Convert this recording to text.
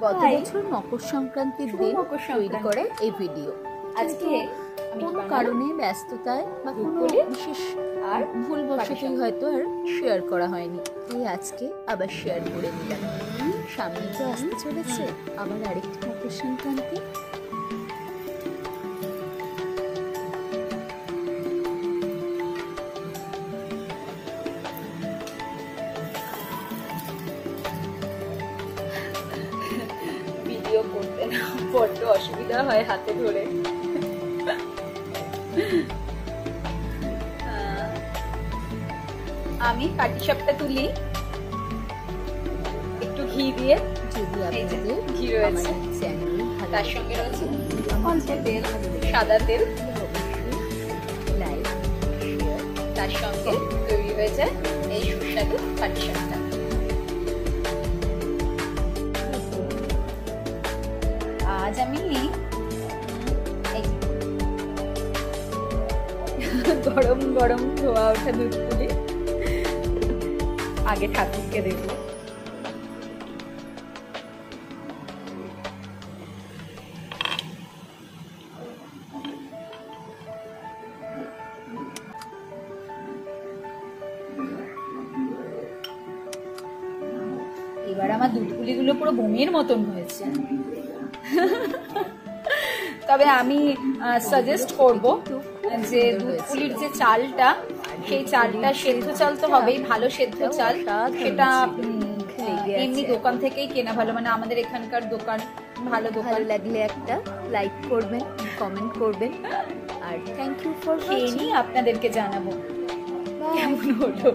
গত বছর মকর সংক্রান্তির দিন তৈরি করা এই ভিডিও। আজকে কোনো কারণে ব্যস্ততায় বা কোনো বিশেষ আর ভুলবশতই হয়তো আর শেয়ার করা হয়নি, তাই আজকে আবার শেয়ার করে নিলাম। সামনে তো আসতে চলেছে আবার আরেকটি মকর সংক্রান্তি। ভিডিও করতে না বড্ড অসুবিধা হয় হাতে ধরে। আমি পাটিসাপটা তুলি একটু ঘি দিয়ে, ঘি রয়েছে, তার সঙ্গে রয়েছে অল্প তেল, সাদা তেল, তার সঙ্গে তৈরি হয়ে যায় এই সুস্বাদু পাটিসাপটা। আজ আমি গরম গরম ধোয়া ওঠা দুধ পুলি আগে ঠাকুরকে দেব। এবার আমার দুধ পুলিগুলো পুরো বোমের মতন হয়েছে, তবে আমি সাজেস্ট করব যে দুধ পুলির যে চালটা, সেই চালটা সেদ্ধ চাল তো হবেই, ভালো সেদ্ধ চাল, সেটা এমনি দোকান থেকেই কেনা ভালো। মানে আমাদের এখানকার দোকান ভালো দোকান। লাগলে একটা লাইক করবেন, কমেন্ট করবেন, আর থ্যাংক ইউ ফর ওয়াচিং। আপনাদেরকে জানাবো কেমন হলো।